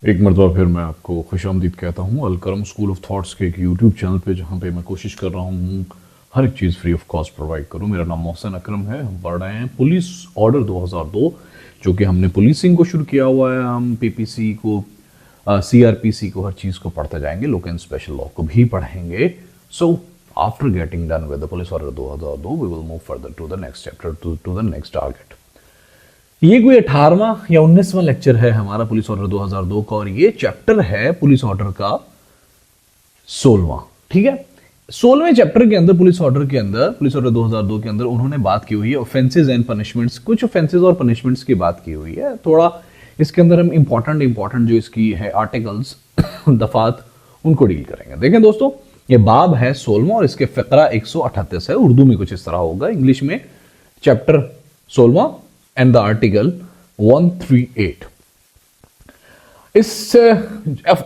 एक मरतबा फिर मैं आपको खुशामदीद कहता हूँ अलकरम स्कूल ऑफ थॉट्स के एक यूट्यूब चैनल पे, जहाँ पे मैं कोशिश कर रहा हूँ हर एक चीज़ फ्री ऑफ कॉस्ट प्रोवाइड करूँ। मेरा नाम मोहसिन अकरम है। हम पढ़ रहे हैं पुलिस ऑर्डर 2002, जो कि हमने पुलिसिंग को शुरू किया हुआ है। हम पीपीसी को, सीआरपीसी को, हर चीज़ को पढ़ते जाएंगे। लोक एंड स्पेशल लॉ को भी पढ़ेंगे। So after getting done with the police order 2002 we will move further to the next chapter, to the next target. ये कोई 18वां या 19वां लेक्चर है हमारा पुलिस ऑर्डर 2002 का, और ये चैप्टर है पुलिस ऑर्डर का 16वां। ठीक है, 16वें चैप्टर के अंदर पुलिस ऑर्डर 2002 के अंदर उन्होंने बात की हुई है ऑफेंसेस एंड पनिशमेंट्स। कुछ ऑफेंसेस और पनिशमेंट्स की बात की हुई है। थोड़ा इसके अंदर हम इंपॉर्टेंट जो इसकी है आर्टिकल्स दफात, उनको डील करेंगे। देखें दोस्तों, ये बाब है 16वां और इसके फकरा 138 है। उर्दू में कुछ इस तरह होगा, इंग्लिश में चैप्टर 16वां and the article 138। इस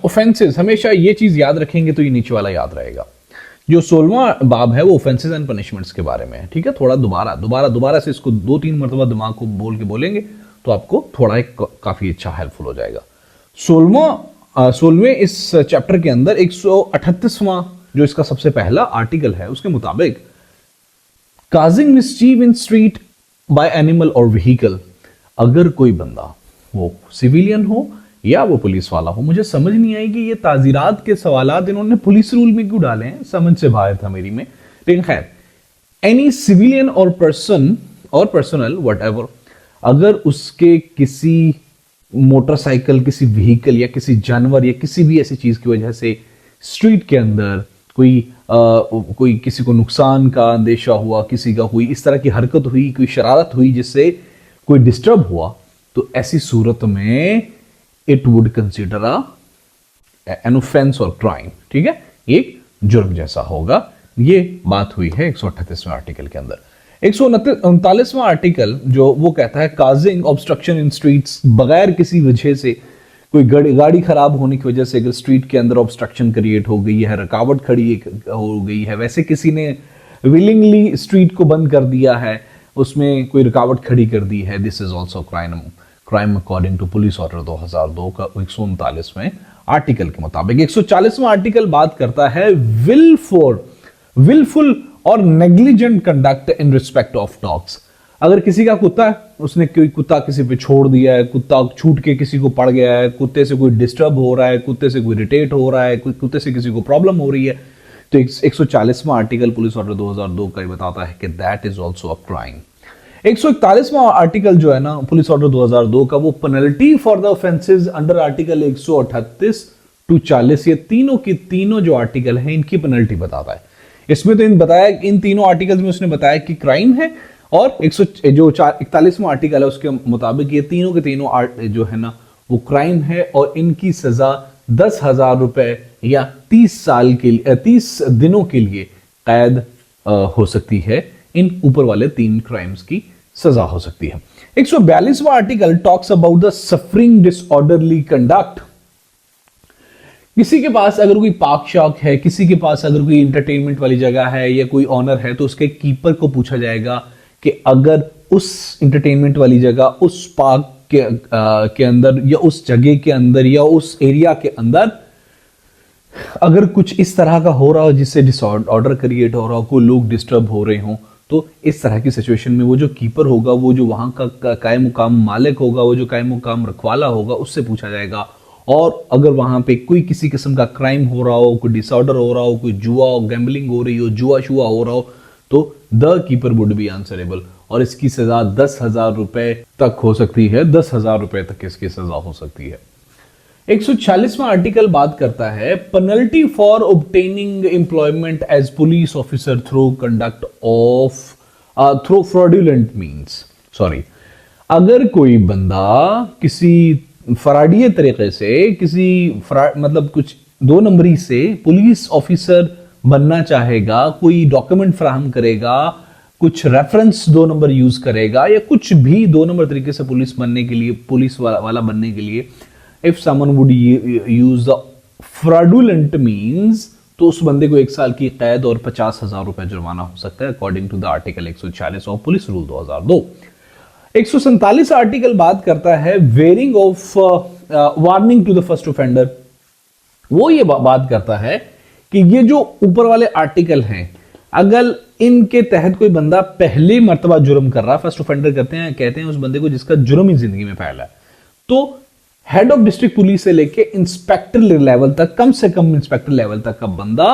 ऑफेंसेस, हमेशा ये चीज याद रखेंगे तो ये नीचे वाला याद रहेगा। जो 16वां बाब है वो ऑफेंसेस एंड पनिशमेंट्स के बारे में है। ठीक है, थोड़ा दोबारा से इसको 2-3 मरतबा दिमाग को बोल के बोलेंगे तो आपको थोड़ा एक काफी अच्छा हेल्पफुल हो जाएगा। 16वें इस चैप्टर के अंदर 138वां जो इसका सबसे पहला आर्टिकल है, उसके मुताबिक काजिंग मिसचीफ इन स्ट्रीट बाय एनिमल और व्हीकल। अगर कोई बंदा, वो सिविलियन हो या वो पुलिस वाला हो, मुझे समझ नहीं आई कि ये ताजीरात के सवालात इन्होंने पुलिस रूल में क्यों डाले हैं, समझ से बाहर था मेरी में। लेकिन खैर, एनी सिविलियन और पर्सन और पर्सनल व्हाटएवर, अगर उसके किसी मोटरसाइकिल, किसी व्हीकल या किसी जानवर या किसी भी ऐसी चीज की वजह से स्ट्रीट के अंदर कोई किसी को नुकसान का अंदेशा हुआ, किसी का कोई इस तरह की हरकत हुई, कोई शरारत हुई जिससे कोई डिस्टर्ब हुआ, तो ऐसी सूरत में it would consider an offence और क्राइम। ठीक है, एक जुर्म जैसा होगा। ये बात हुई है 138वें आर्टिकल के अंदर। 139वां आर्टिकल जो वो कहता है काजिंग ऑब्स्ट्रक्शन इन स्ट्रीट्स, बगैर किसी वजह से, कोई गाड़ी खराब होने की वजह से अगर स्ट्रीट के अंदर ऑब्स्ट्रक्शन क्रिएट हो गई है, रुकावट खड़ी हो गई है, वैसे किसी ने विलिंगली स्ट्रीट को बंद कर दिया है, उसमें कोई रुकावट खड़ी कर दी है, this is also crime according to police order 2002 का 139वें आर्टिकल के मुताबिक। 140वां आर्टिकल बात करता है विलफुल और negligent conduct in respect of dogs. अगर किसी का कुत्ता है, उसने कोई कुत्ता किसी पे छोड़ दिया है, कुत्ता छूट के किसी को पड़ गया है, कुत्ते से कोई डिस्टर्ब हो रहा है, कुत्ते से कोई इरिटेट हो रहा है, कुत्ते से किसी को प्रॉब्लम हो रही है, तो 140वां आर्टिकल पुलिस ऑर्डर 2002 का बताता है कि that is also a crime. 141वां आर्टिकल जो है ना पुलिस ऑर्डर 2002 का, वो penalty for the offences under article 138 to 40, ये तीनों की तीनों जो आर्टिकल है इनकी पेनल्टी बताता है। इसमें तो इन तीनों आर्टिकल्स में उसने बताया कि क्राइम है, और 41वां आर्टिकल है उसके मुताबिक ये तीनों के तीनों जो है ना वो क्राइम है, और इनकी सजा 10,000 रुपए या 30 दिनों के लिए कैद हो सकती है। इन ऊपर वाले 3 क्राइम्स की सजा हो सकती है। 142वां article talks about the suffering disorderly conduct. किसी के पास अगर कोई पार्क शार्क है, किसी के पास अगर कोई इंटरटेनमेंट वाली जगह है या कोई ऑनर है, तो उसके कीपर को पूछा जाएगा कि अगर उस इंटरटेनमेंट वाली जगह, उस पार्क के अंदर या उस जगह के अंदर या उस एरिया के अंदर अगर कुछ इस तरह का हो रहा हो जिससे डिसऑर्डर क्रिएट हो रहा हो, कोई लोग डिस्टर्ब हो रहे हों, तो इस तरह की सिचुएशन में वो जो कीपर होगा, वो जो वहां का कायम मुकाम मालिक होगा, वो जो कायम मुकाम रखवाला होगा, उससे पूछा जाएगा। और अगर वहां पे कोई किसी किस्म का क्राइम हो रहा हो, कोई डिसऑर्डर हो रहा हो, कोई जुआ गैम्बलिंग हो रही हो, जुआ शुआ हो रहा हो, तो the keeper would be answerable, और इसकी सजा 10,000 रुपए तक हो सकती है। 10,000 रुपए तक इसकी सजा हो सकती है। 146वां आर्टिकल बात करता है penalty for obtaining employment as police officer through conduct of through fraudulent means. अगर कोई बंदा किसी फराडिये तरीके से, मतलब कुछ 2 नंबरी से पुलिस ऑफिसर बनना चाहेगा, कोई डॉक्यूमेंट फराहम करेगा, कुछ रेफरेंस 2 नंबर यूज करेगा, या कुछ भी 2 नंबर तरीके से पुलिस वाला बनने के लिए, if someone would use the fraudulent means, तो उस बंदे को 1 साल की कैद और 50,000 रुपए जुर्माना हो सकता है, according to the article 140 of police rule 2002। 147 article बात करता है wearing of warning to the first offender, वो ये बात करता है कि ये जो ऊपर वाले आर्टिकल हैं, अगर इनके तहत कोई बंदा पहली मर्तबा जुर्म कर रहा, फर्स्ट ऑफेंडर कहते हैं उस बंदे को जिसका जुर्म ही जिंदगी में फैला है, तो हेड ऑफ डिस्ट्रिक्ट पुलिस से लेके इंस्पेक्टर लेवल तक, कम से कम इंस्पेक्टर लेवल तक का बंदा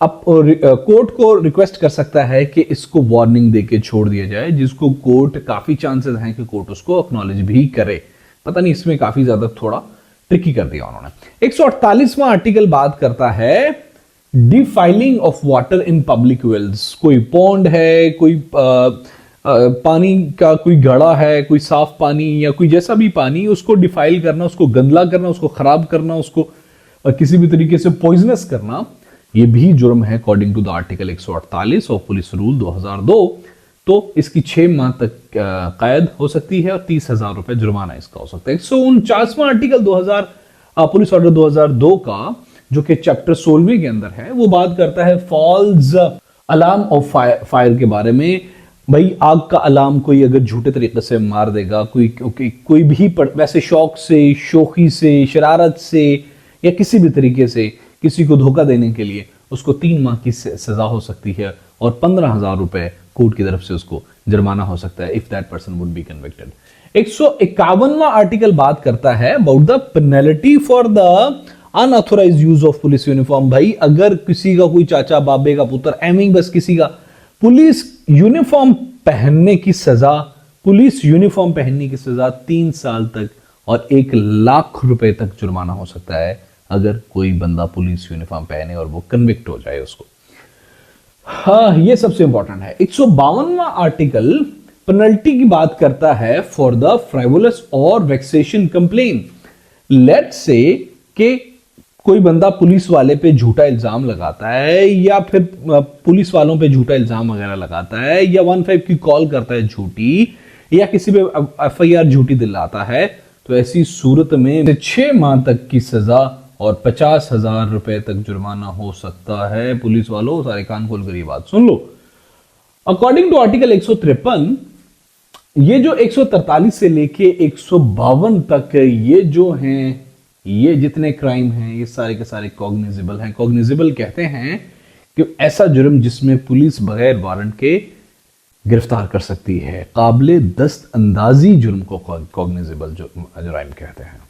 अब कोर्ट को रिक्वेस्ट कर सकता है कि इसको वार्निंग देके छोड़ दिया जाए, जिसको कोर्ट, काफी चांसेस हैं कि कोर्ट उसको एक्नॉलेज भी करे। पता नहीं, इसमें काफी ज्यादा थोड़ा ट्रिकी कर दिया उन्होंने। 148वां आर्टिकल बात करता है defiling of water in public wells. कोई पॉन्ड है, कोई पानी का कोई घड़ा है, कोई साफ पानी या कोई जैसा भी पानी, उसको डिफाइल करना, उसको गंदला करना, उसको खराब करना, उसको किसी भी तरीके से पॉइजनस करना, ये भी जुर्म है according to the article 148 of police rule 2002। तो इसकी 6 माह तक कैद हो सकती है और 30,000 रुपए जुर्माना इसका हो सकता है। 149वां आर्टिकल पुलिस ऑर्डर 2002 का, जो कि चैप्टर 16 के अंदर है, वो बात करता है फॉल्स अलार्म ऑफ फायर के बारे में। भाई आग का अलार्म कोई अगर झूठे तरीके से मार देगा, कोई भी वैसे शौक से, शोखी से, शरारत से या किसी भी तरीके से किसी को धोखा देने के लिए, उसको 3 माह की सजा हो सकती है और 15,000 रुपए कोर्ट की तरफ से उसको जुर्माना हो सकता है if that person would be convicted. 151वां आर्टिकल बात करता है about the penalty for the unauthorised use of police uniform. भाई अगर किसी का कोई चाचा, बाबे का पुत्र, एमिंग बस किसी का पुलिस यूनिफॉर्म पहनने की सजा 3 साल तक और 1 लाख रुपए तक जुर्माना हो सकता है अगर कोई बंदा पुलिस यूनिफॉर्म पहने और वो कन्विक्ट हो जाए उसको। हाँ, ये सबसे इंपॉर्टेंट है। 152वां आर्टिकल पेनल्टी की बात करता है फॉर द फ्राइवोलस और वेक्सेशन कंप्लेन। लेट्स से कि कोई बंदा पुलिस वाले पे झूठा इल्जाम लगाता है या फिर पुलिस वालों पे झूठा इल्जाम वगैरह लगाता है या 15 की कॉल करता है झूठी, या किसी पे FIR झूठी दिलाता है, तो ऐसी सूरत में 6 माह तक की सजा और 50,000 रुपए तक जुर्माना हो सकता है। पुलिस वालों, सारे कान खोल कर ये बात सुन लो। अकॉर्डिंग टू आर्टिकल 153, ये जो 143 से लेके 152 तक ये जो हैं, ये जितने क्राइम हैं, ये सारे के सारे कॉग्निजेबल हैं। कॉग्निजेबल कहते हैं कि ऐसा जुर्म जिसमें पुलिस बगैर वारंट के गिरफ्तार कर सकती है। काबिले दस्त अंदाजी जुर्म को कॉग्निजेबल जुर्म कहते हैं।